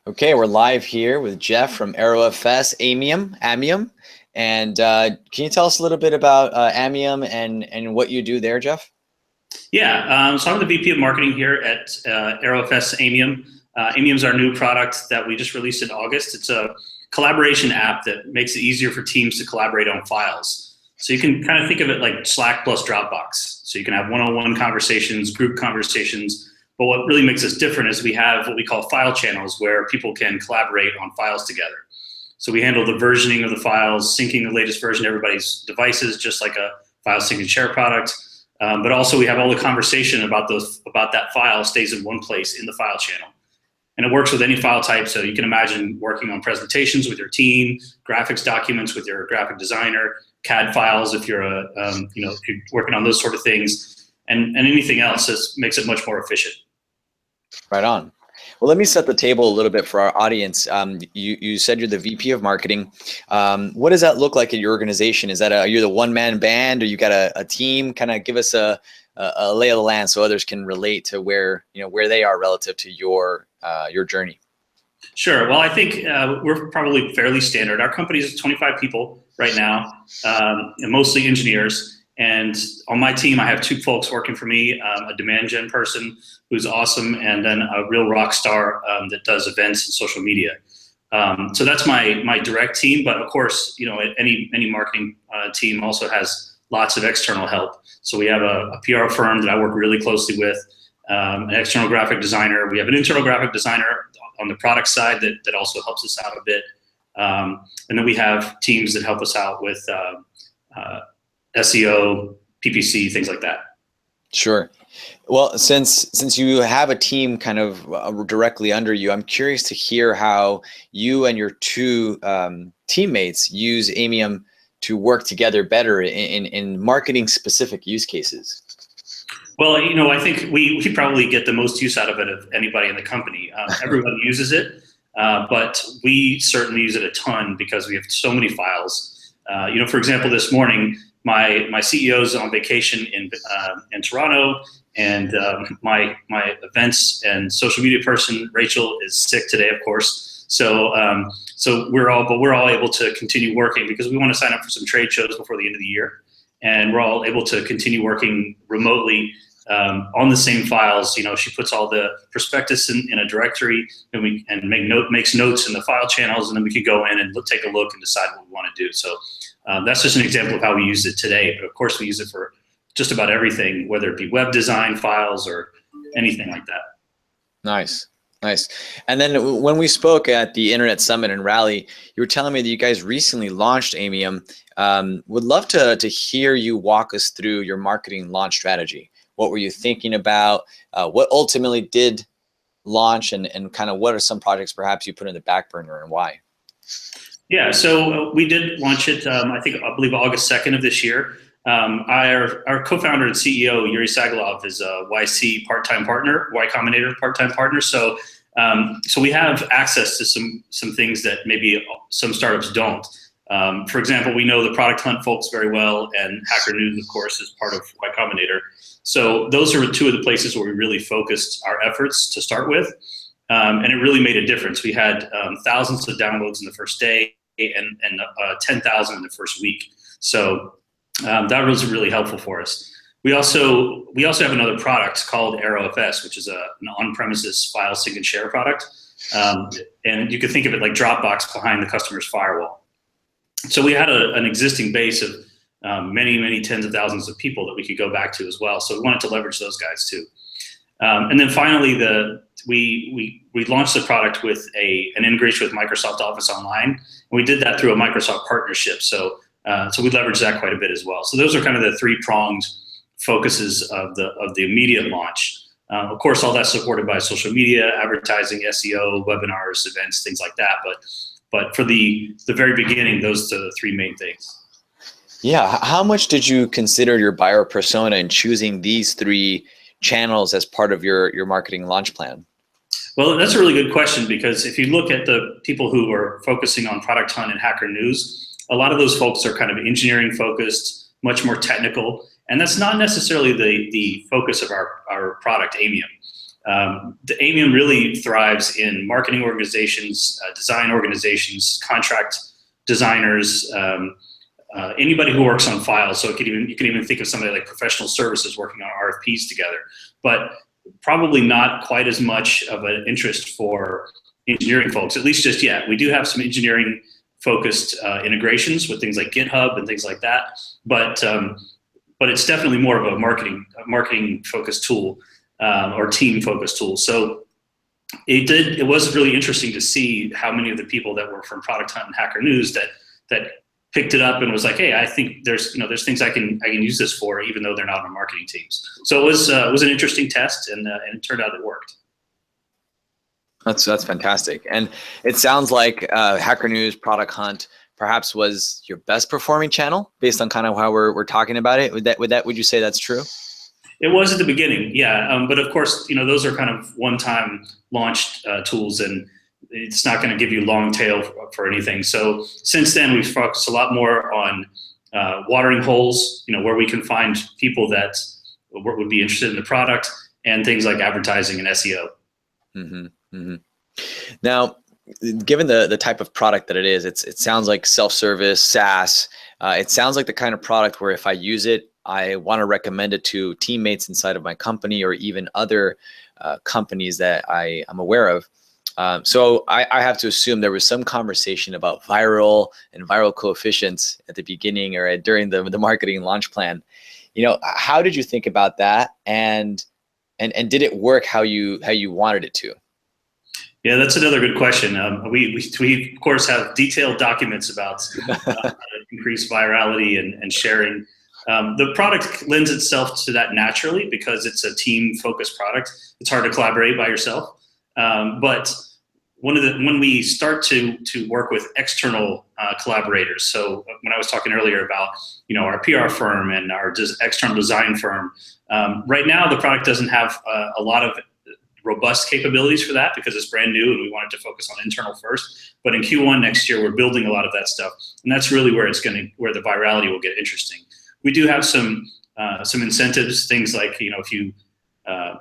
Okay, we're live here with Jeff from AeroFS Amium. And can you tell us a little bit about Amium and what you do there, Jeff? Yeah, so I'm the VP of Marketing here at AeroFS Amium. Amium is our new product that we just released in August. It's a collaboration app that makes it easier for teams to collaborate on files. So you can kind of think of it like Slack plus Dropbox. So you can have one-on-one conversations, group conversations, but what really makes us different is we have what we call file channels where people can collaborate on files together. So we handle the versioning of the files, syncing the latest version to everybody's devices, just like a file sync and share product. But also we have all the conversation about that file stays in one place in the file channel. And it works with any file type, so you can imagine working on presentations with your team, graphics documents with your graphic designer, CAD files if you're if you're working on those sort of things, and anything else. This makes it much more efficient. Right on. Well, let me set the table a little bit for our audience. You said you're the VP of Marketing. What does that look like at your organization? Is that you're the one-man band, or you got a team? Kind of give us a lay of the land so others can relate to where they are relative to your journey. Sure. Well, I think we're probably fairly standard. Our company is 25 people right now, and mostly engineers. And on my team, I have two folks working for me, a demand gen person who's awesome, and then a real rock star that does events and social media. So that's my direct team. But of course, any marketing team also has lots of external help. So we have a PR firm that I work really closely with, an external graphic designer. We have an internal graphic designer on the product side that also helps us out a bit. And then we have teams that help us out with SEO, PPC, things like that. Sure. Well, since you have a team kind of directly under you, I'm curious to hear how you and your two teammates use Amium to work together better in marketing specific use cases. Well, I think we probably get the most use out of it of anybody in the company. Everyone uses it, but we certainly use it a ton because we have so many files. For example, this morning, my CEO's on vacation in Toronto, and my events and social media person Rachel is sick today, of course. So we're all able to continue working because we want to sign up for some trade shows before the end of the year, and we're all able to continue working remotely on the same files. She puts all the prospectus in a directory, and makes notes in the file channels, and then we can go in and take a look and decide what we want to do. So that's just an example of how we use it today. But of course, we use it for just about everything, whether it be web design files or anything like that. Nice. And then when we spoke at the Internet Summit and Rally, you were telling me that you guys recently launched Amium. Would love to hear you walk us through your marketing launch strategy. What were you thinking about? What ultimately did launch, and kind of what are some projects perhaps you put in the back burner, and why? Yeah, so we did launch it, I believe August 2nd of this year. Our co-founder and CEO, Yuri Sagalov, is a YC part-time partner, Y Combinator part-time partner. So we have access to some things that maybe some startups don't. For example, we know the Product Hunt folks very well, and Hacker News, of course, is part of Y Combinator. So those are two of the places where we really focused our efforts to start with. And it really made a difference. We had thousands of downloads in the first day and 10,000 in the first week. So that was really helpful for us. We also have another product called AeroFS, which is an on-premises file sync and share product. And you can think of it like Dropbox behind the customer's firewall. So we had an existing base of many tens of thousands of people that we could go back to as well. So we wanted to leverage those guys too. And then finally, we launched the product with an integration with Microsoft Office Online. And we did that through a Microsoft partnership. So we leveraged that quite a bit as well. So those are kind of the three-pronged focuses of the immediate launch. Of course, all that's supported by social media, advertising, SEO, webinars, events, things like that. But for the very beginning, those are the three main things. Yeah. How much did you consider your buyer persona in choosing these three channels as part of your marketing launch plan? Well, that's a really good question, because if you look at the people who are focusing on Product Hunt and Hacker News, a lot of those folks are kind of engineering focused, much more technical, and that's not necessarily the focus of our product, Amium. The Amium really thrives in marketing organizations, design organizations, contract designers, anybody who works on files. So you can even think of somebody like professional services working on RFPs together, but probably not quite as much of an interest for engineering folks, at least just yet. We do have some engineering focused integrations with things like GitHub and things like that, but it's definitely more of a marketing focused tool or team focused tool. So it was really interesting to see how many of the people that were from Product Hunt and Hacker News that picked it up and was like, hey, I think there's things I can use this for, even though they're not on marketing teams. So it was an interesting test, and it turned out it worked. That's fantastic. And it sounds like Hacker News, Product Hunt perhaps was your best performing channel based on kind of how we're talking about it. Would you say that's true? It was at the beginning, yeah. But of course, those are kind of one-time launched tools, and it's not going to give you long tail for anything. So since then, we've focused a lot more on watering holes, where we can find people that would be interested in the product, and things like advertising and SEO. Mm-hmm. Mm-hmm. Now, given the type of product that it is, it sounds like self-service, SaaS. It sounds like the kind of product where if I use it, I want to recommend it to teammates inside of my company or even other companies that I am aware of. So I have to assume there was some conversation about viral and viral coefficients at the beginning or during the marketing launch plan. How did you think about that, and did it work how you wanted it to? Yeah, that's another good question. We of course have detailed documents about increased virality and sharing. The product lends itself to that naturally because it's a team-focused product. It's hard to collaborate by yourself. But when we start to work with external collaborators, so when I was talking earlier about our PR firm and our external design firm, right now the product doesn't have a lot of robust capabilities for that because it's brand new and we wanted to focus on internal first. But in Q1 next year, we're building a lot of that stuff, and that's really where where the virality will get interesting. We do have some incentives, things like if you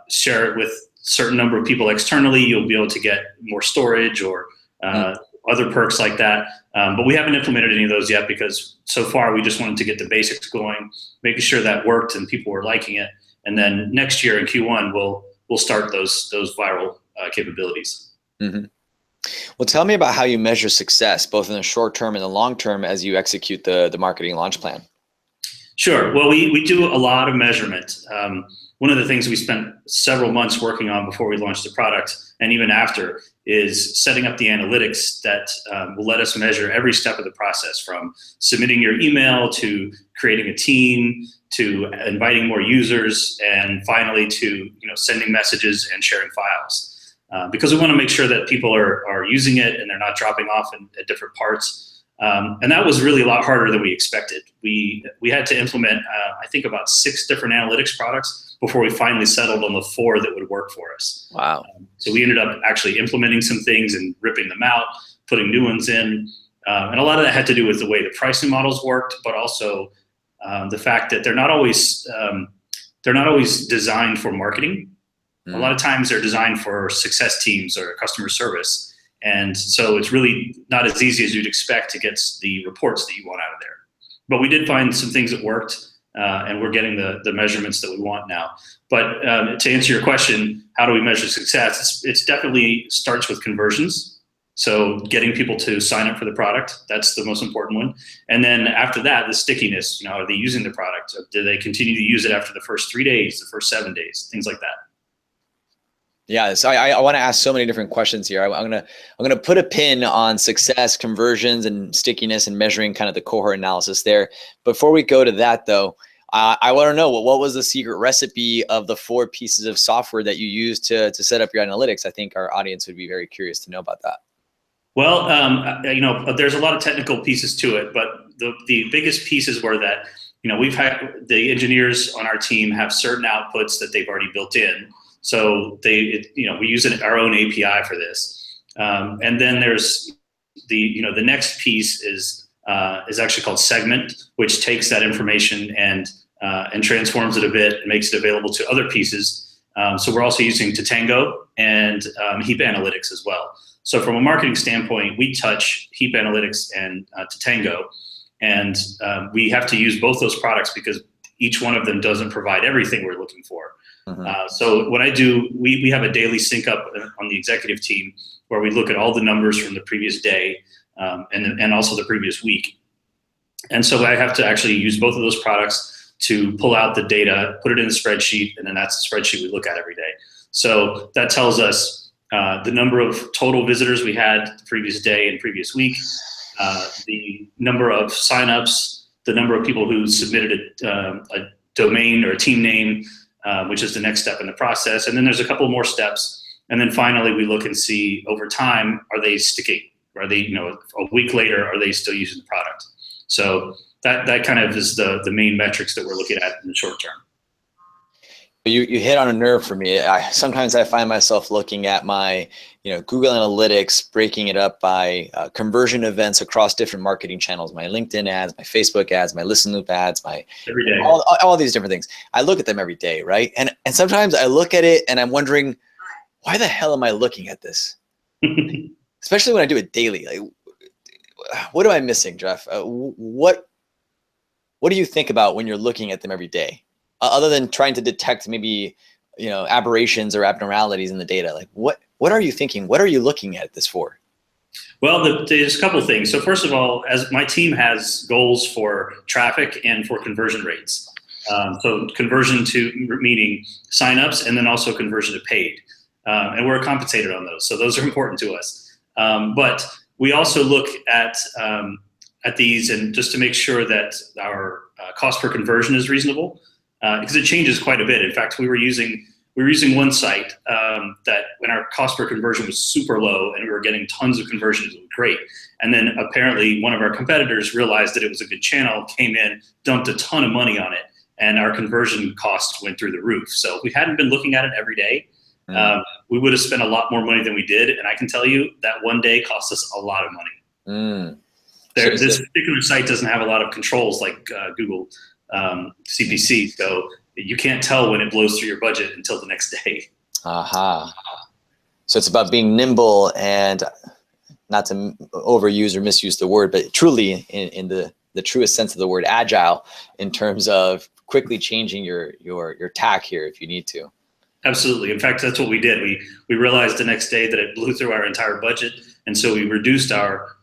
share it with a certain number of people externally, you'll be able to get more storage or other perks like that. But we haven't implemented any of those yet because so far we just wanted to get the basics going, making sure that worked and people were liking it. And then next year in Q1, we'll start those viral capabilities. Mm-hmm. Well, tell me about how you measure success, both in the short term and the long term, as you execute the marketing launch plan. Sure. Well, we do a lot of measurement. One of the things we spent several months working on before we launched the product, and even after, is setting up the analytics that will let us measure every step of the process, from submitting your email to creating a team to inviting more users, and finally to sending messages and sharing files. Because we want to make sure that people are using it and they're not dropping off at different parts. And that was really a lot harder than we expected. We had to implement, I think, about 6 different analytics products before we finally settled on the 4 that would work for us. Wow. So we ended up actually implementing some things and ripping them out, putting new ones in. And a lot of that had to do with the way the pricing models worked, but also the fact that they're not always designed for marketing. A lot of times they're designed for success teams or customer service. And so it's really not as easy as you'd expect to get the reports that you want out of there. But we did find some things that worked, and we're getting the measurements that we want now. But to answer your question, how do we measure success? It's definitely starts with conversions. So getting people to sign up for the product, that's the most important one. And then after that, the stickiness, are they using the product? Do they continue to use it after the first 3 days, the first 7 days, things like that? Yeah, so I want to ask so many different questions here. I'm gonna put a pin on success, conversions, and stickiness, and measuring kind of the cohort analysis there. Before we go to that, though, I want to know what was the secret recipe of the 4 pieces of software that you used to set up your analytics. I think our audience would be very curious to know about that. Well, there's a lot of technical pieces to it, but the biggest pieces were that we've had the engineers on our team have certain outputs that they've already built in. So we use our own API for this, and then there's the next piece is actually called segment, which takes that information and transforms it a bit and makes it available to other pieces. So we're also using Tatango and Heap Analytics as well. So from a marketing standpoint, we touch Heap Analytics and Tatango, and we have to use both those products because each one of them doesn't provide everything we're looking for. So what I do, we have a daily sync up on the executive team where we look at all the numbers from the previous day and also the previous week. And so I have to actually use both of those products to pull out the data, put it in a spreadsheet, and then that's the spreadsheet we look at every day. So that tells us the number of total visitors we had the previous day and previous week, the number of signups, the number of people who submitted a domain or a team name, which is the next step in the process. And then there's a couple more steps. And then finally, we look and see over time, are they sticking? Are they, a week later, are they still using the product? So that kind of is the main metrics that we're looking at in the short term. You hit on a nerve for me. Sometimes I find myself looking at my, Google Analytics, breaking it up by conversion events across different marketing channels, my LinkedIn ads, my Facebook ads, my ListenLoop ads, every day. all these different things. I look at them every day, right? And sometimes I look at it and I'm wondering, why the hell am I looking at this? Especially when I do it daily. Like, what am I missing, Jeff? What do you think about when you're looking at them every day? Other than trying to detect maybe, aberrations or abnormalities in the data, like what are you thinking? What are you looking at this for? Well, there's a couple things. So first of all, as my team has goals for traffic and for conversion rates. So conversion to meaning signups, and then also conversion to paid. And we're compensated on those. So those are important to us. But we also look at these and just to make sure that our cost per conversion is reasonable. Because it changes quite a bit. In fact, we were using one site that when our cost per conversion was super low and we were getting tons of conversions, it was great. And then apparently one of our competitors realized that it was a good channel, came in, dumped a ton of money on it, and our conversion costs went through the roof. So if we hadn't been looking at it every day, we would have spent a lot more money than we did. And I can tell you that one day cost us a lot of money. This particular site doesn't have a lot of controls like Google CPC, so you can't tell when it blows through your budget until the next day. So it's about being nimble and not to overuse or misuse the word, but truly in the truest sense of the word, agile in terms of quickly changing your tack here if you need to. Absolutely. In fact, that's what we did. We realized the next day that it blew through our entire budget, and so we reduced our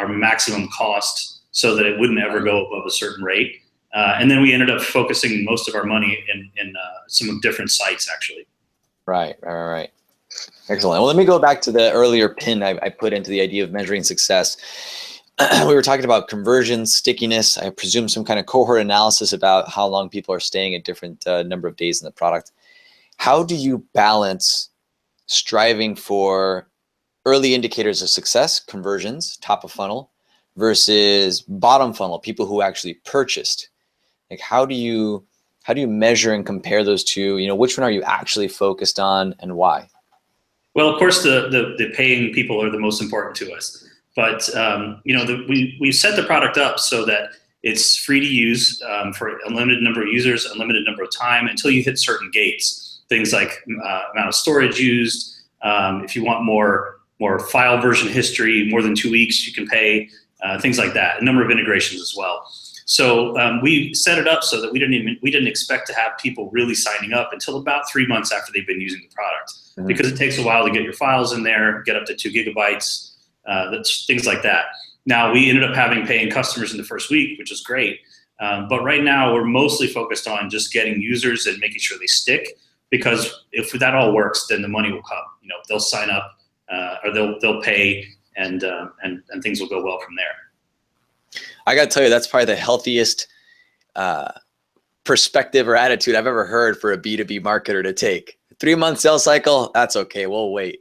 maximum cost so that it wouldn't ever go above a certain rate. And then we ended up focusing most of our money in some different sites, actually. Right. Excellent. Well, let me go back to the earlier pin I put into the idea of measuring success. We were talking about conversion, stickiness. I presume some kind of cohort analysis about how long people are staying a different number of days in the product. How do you balance striving for early indicators of success, conversions, top of funnel, versus bottom funnel, people who actually purchased? Like, how do you measure and compare those two? Which one are you actually focused on and why? Well, of course, the paying people are the most important to us. But we set the product up so that it's free to use for unlimited number of users, unlimited number of time until you hit certain gates. Things like amount of storage used. If you want more file version history, more than 2 weeks, you can pay. Things like that. A number of integrations as well. So we set it up so that we didn't expect to have people really signing up until about 3 months after they've been using the product, because it takes a while to get your files in there, get up to 2 gigabytes, things like that. Now we ended up having paying customers in the first week, which is great. But right now we're mostly focused on just getting users and making sure they stick, because if that all works, then the money will come. They'll sign up or they'll pay, and things will go well from there. I got to tell you, that's probably the healthiest perspective or attitude I've ever heard for a B2B marketer to take. 3-month sales cycle, that's okay. We'll wait.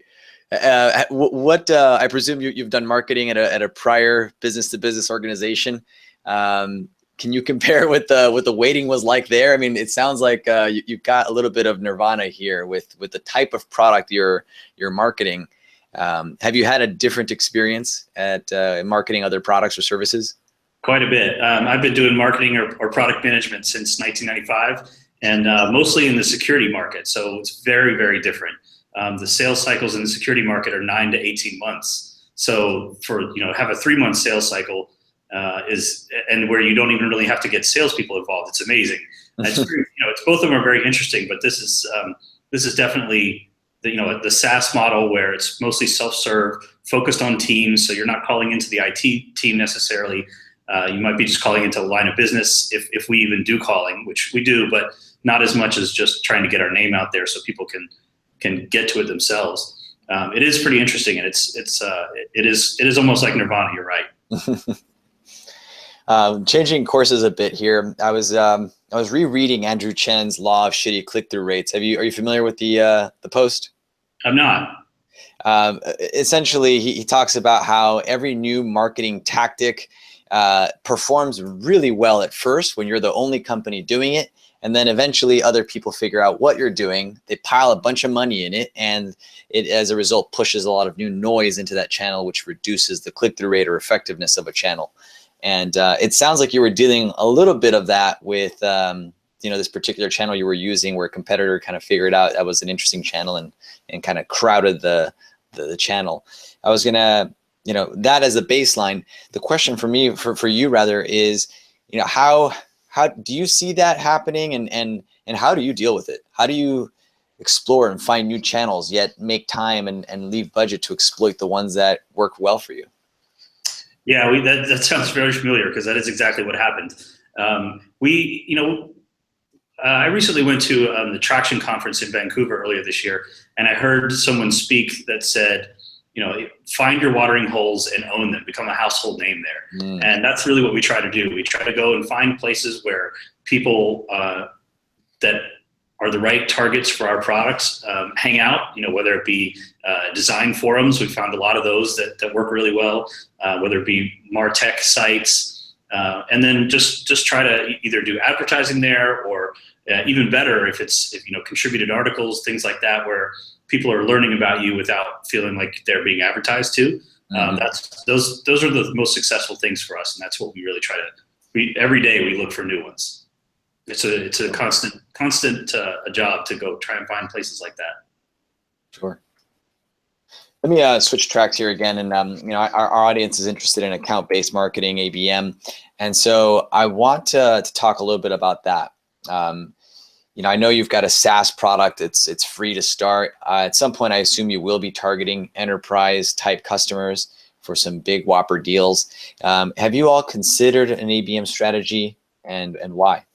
I presume you've done marketing at a prior business-to-business organization. Can you compare what the waiting was like there? I mean, it sounds like you've got a little bit of nirvana here with the type of product you're marketing. Have you had a different experience at marketing other products or services? Quite a bit. I've been doing marketing or product management since 1995, and mostly in the security market. So it's very, very different. The sales cycles in the security market are 9 to 18 months. So for, have a 3-month sales cycle and where you don't even really have to get salespeople involved. It's amazing. It's very, it's both of them are very interesting, but this is definitely the SaaS model where it's mostly self-serve, focused on teams. So you're not calling into the IT team necessarily. You might be just calling into a line of business if we even do calling, which we do, but not as much as just trying to get our name out there so people can get to it themselves. It is pretty interesting, and it is almost like Nirvana. You're right. Changing courses a bit here. I was rereading Andrew Chen's Law of Shitty Click-Through Rates. Are you familiar with the post? I'm not. Essentially, he talks about how every new marketing tactic performs really well at first when you're the only company doing it. And then eventually other people figure out what you're doing. They pile a bunch of money in it. And it, as a result, pushes a lot of new noise into that channel, which reduces the click-through rate or effectiveness of a channel. And it sounds like you were dealing a little bit of that with, this particular channel you were using where a competitor kind of figured out that was an interesting channel and kind of crowded the channel. I was going to, that as a baseline. The question for me, for you rather, is, how do you see that happening, and how do you deal with it? How do you explore and find new channels yet make time and leave budget to exploit the ones that work well for you? Yeah, that sounds very familiar because that is exactly what happened. I recently went to the Traction conference in Vancouver earlier this year, and I heard someone speak that said, find your watering holes and own them, become a household name there. And that's really what we try to do. We try to go and find places where people that are the right targets for our products hang out, whether it be design forums. We found a lot of those that work really well, whether it be MarTech sites, and then just try to either do advertising there or even better if contributed articles, things like that, where people are learning about you without feeling like they're being advertised to. Those are the most successful things for us, and that's what we really try to. Every day we look for new ones. It's a constant job to go try and find places like that. Sure. Let me switch tracks here again, and our audience is interested in account-based marketing, ABM, and so I want to talk a little bit about that. I know you've got a SaaS product. It's free to start. At some point, I assume you will be targeting enterprise type customers for some big whopper deals. Have you all considered an ABM strategy, and why?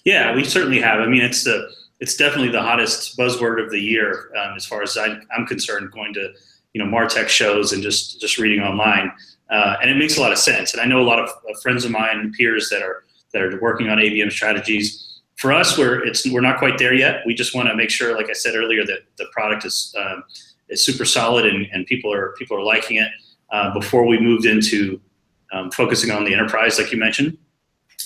Yeah, we certainly have. I mean, it's definitely the hottest buzzword of the year as far as I'm concerned. Going to MarTech shows and just reading online, and it makes a lot of sense. And I know a lot of friends of mine and peers that are working on ABM strategies. For us, we're not quite there yet. We just want to make sure, like I said earlier, that the product is super solid and people are liking it before we moved into focusing on the enterprise, like you mentioned.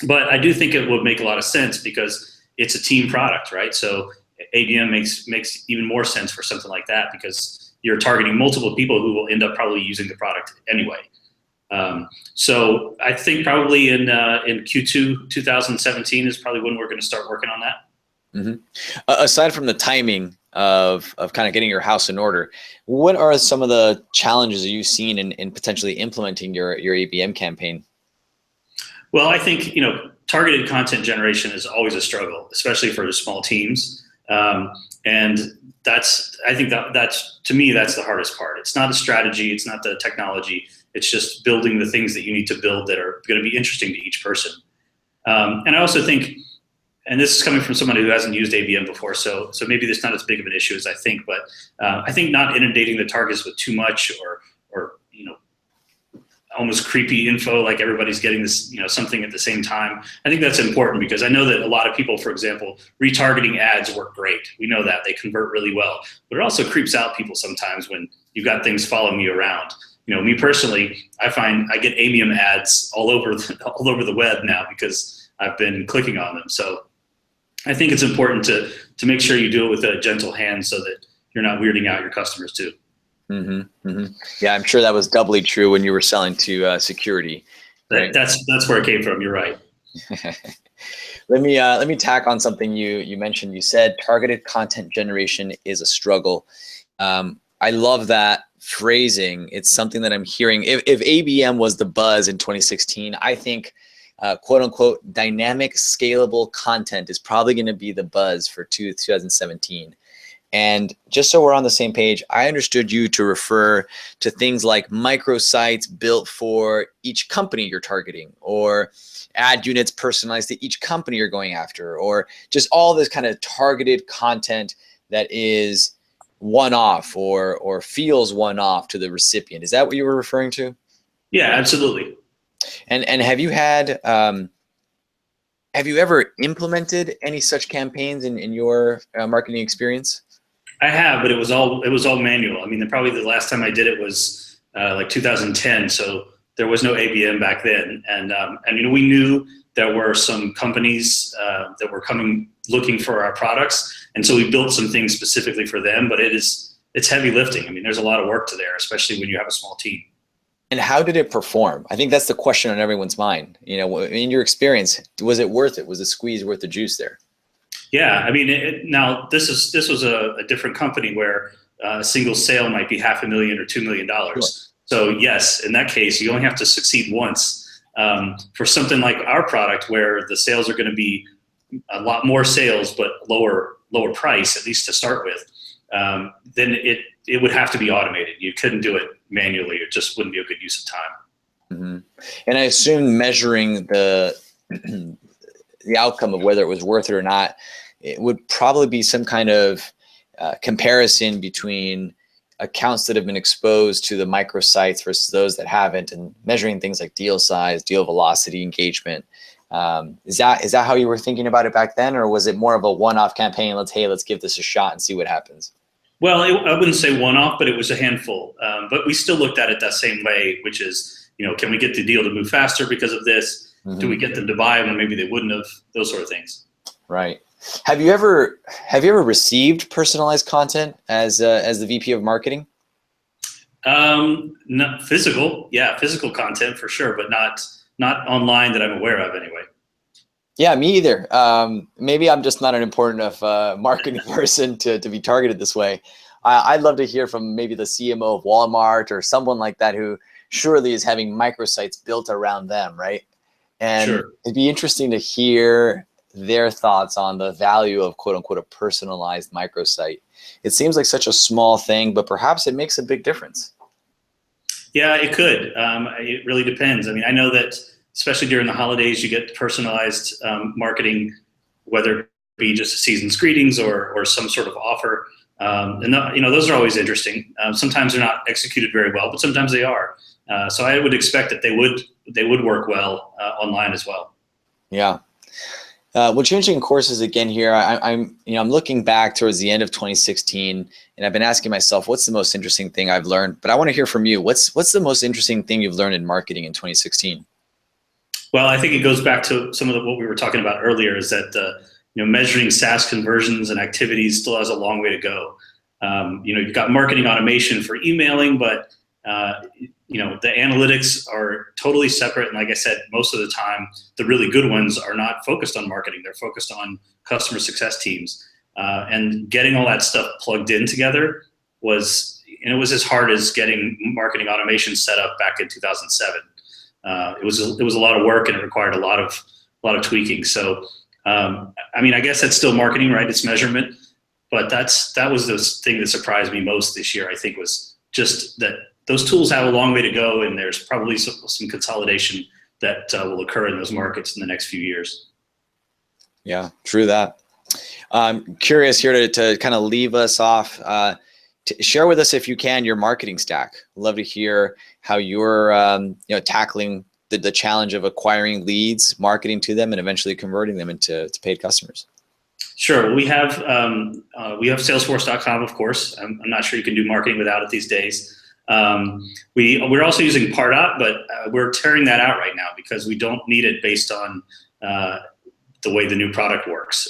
But I do think it would make a lot of sense because it's a team product, right? So ABM makes even more sense for something like that because you're targeting multiple people who will end up probably using the product anyway. So I think probably in Q2 2017 is probably when we're going to start working on that. Mm-hmm. Aside from the timing of kind of getting your house in order, what are some of the challenges you've seen in potentially implementing your ABM campaign? Well, I think targeted content generation is always a struggle, especially for the small teams, and I think that's to me that's the hardest part. It's not a strategy, it's not the technology. It's just building the things that you need to build that are going to be interesting to each person. And I also think, and this is coming from someone who hasn't used ABM before, so maybe that's not as big of an issue as I think, but I think not inundating the targets with too much or almost creepy info, like everybody's getting this, something at the same time. I think that's important because I know that a lot of people, for example, retargeting ads work great. We know that they convert really well, but it also creeps out people sometimes when you've got things following you around. Me personally, I find I get ABM ads all over the web now because I've been clicking on them. So I think it's important to make sure you do it with a gentle hand so that you're not weirding out your customers too. Mm-hmm, mm-hmm. Yeah, I'm sure that was doubly true when you were selling to security. Right? That's where it came from. You're right. Let me tack on something you mentioned. You said targeted content generation is a struggle. I love that phrasing. It's something that I'm hearing. If ABM was the buzz in 2016, I think quote unquote dynamic scalable content is probably going to be the buzz for 2017. And just so we're on the same page, I understood you to refer to things like microsites built for each company you're targeting, or ad units personalized to each company you're going after, or just all this kind of targeted content that is one-off or feels one-off to the recipient. Is that what you were referring to? Yeah, absolutely. And have you had have you ever implemented any such campaigns in your marketing experience? I have, but it was all manual. I mean, probably the last time I did it was like 2010. So there was no ABM back then, and we knew there were some companies that were coming looking for our products, and so we built some things specifically for them. But it's heavy lifting. I mean, there's a lot of work to there, especially when you have a small team. And how did it perform? I think that's the question on everyone's mind. In your experience, was it worth it? Was the squeeze worth the juice there? Yeah, I mean, now this was a different company where a single sale might be $500,000 or $2 million. Sure. So yes, in that case, you only have to succeed once. For something like our product, where the sales are going to be a lot more sales but lower price, at least to start with, then it would have to be automated. You couldn't do it manually; it just wouldn't be a good use of time. Mm-hmm. And I assume measuring the outcome of whether it was worth it or not, it would probably be some kind of comparison between accounts that have been exposed to the microsites versus those that haven't, and measuring things like deal size, deal velocity, engagement. Is that how you were thinking about it back then, or was it more of a one-off campaign? Let's give this a shot and see what happens. Well, I wouldn't say one-off, but it was a handful. But we still looked at it that same way, which is, can we get the deal to move faster because of this? Mm-hmm. Do we get them to buy when maybe they wouldn't have? Those sort of things. Right. Have you ever received personalized content as the VP of marketing? Not physical. Yeah, physical content for sure, but not online that I'm aware of anyway. Yeah, me either. Maybe I'm just not an important enough marketing person to be targeted this way. I'd love to hear from maybe the CMO of Walmart or someone like that who surely is having microsites built around them, right? And sure. It'd be interesting to hear their thoughts on the value of quote unquote a personalized microsite. It seems like such a small thing, but perhaps it makes a big difference. Yeah, it could. It really depends. I mean, I know that especially during the holidays, you get personalized marketing, whether it be just a season's greetings or some sort of offer. And those are always interesting. Sometimes they're not executed very well, but sometimes they are. So I would expect that they would work well online as well. Yeah. Well, changing courses again here, I'm looking back towards the end of 2016, and I've been asking myself, what's the most interesting thing I've learned? But I want to hear from you. What's the most interesting thing you've learned in marketing in 2016? Well, I think it goes back to some of what we were talking about earlier, is that measuring SaaS conversions and activities still has a long way to go. You've got marketing automation for emailing, but the analytics are totally separate. And like I said, most of the time, the really good ones are not focused on marketing. They're focused on customer success teams. And getting all that stuff plugged in together was as hard as getting marketing automation set up back in 2007. It was a lot of work, and it required a lot of tweaking. So, I guess that's still marketing, right? It's measurement, but that was the thing that surprised me most this year. I think was just that those tools have a long way to go, and there's probably some consolidation that will occur in those markets in the next few years. Yeah, true that. I'm curious here to kind of leave us off. Share with us, if you can, your marketing stack. I'd love to hear how you're tackling the challenge of acquiring leads, marketing to them, and eventually converting them into paid customers. Sure. We have Salesforce.com, of course. I'm not sure you can do marketing without it these days. We're also using Pardot, but we're tearing that out right now because we don't need it based on the way the new product works.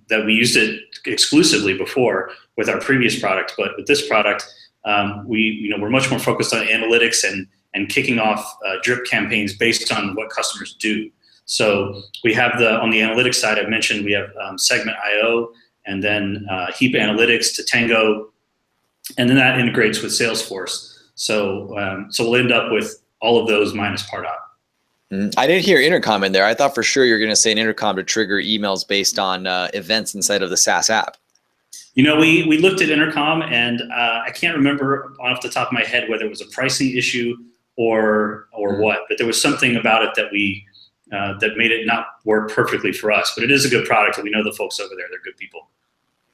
That we used it exclusively before with our previous product, but with this product, we're much more focused on analytics and kicking off drip campaigns based on what customers do. So we have on the analytics side, I mentioned we have Segment IO, and then Heap Analytics to Tango, and then that integrates with Salesforce. So we'll end up with all of those minus Pardot. I didn't hear intercom in there. I thought for sure you're going to say an intercom to trigger emails based on events inside of the SaaS app. You know, we looked at intercom, and I can't remember off the top of my head whether it was a pricing issue or what, but there was something about it that that made it not work perfectly for us. But it is a good product, and we know the folks over there; they're good people.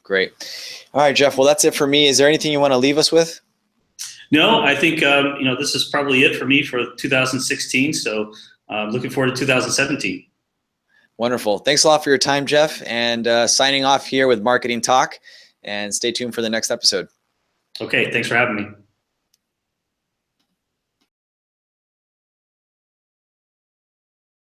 Great. All right, Jeff. Well, that's it for me. Is there anything you want to leave us with? No, I think this is probably it for me for 2016. So looking forward to 2017. Wonderful. Thanks a lot for your time, Jeff. And signing off here with Marketing Talk. And stay tuned for the next episode. Okay. Thanks for having me.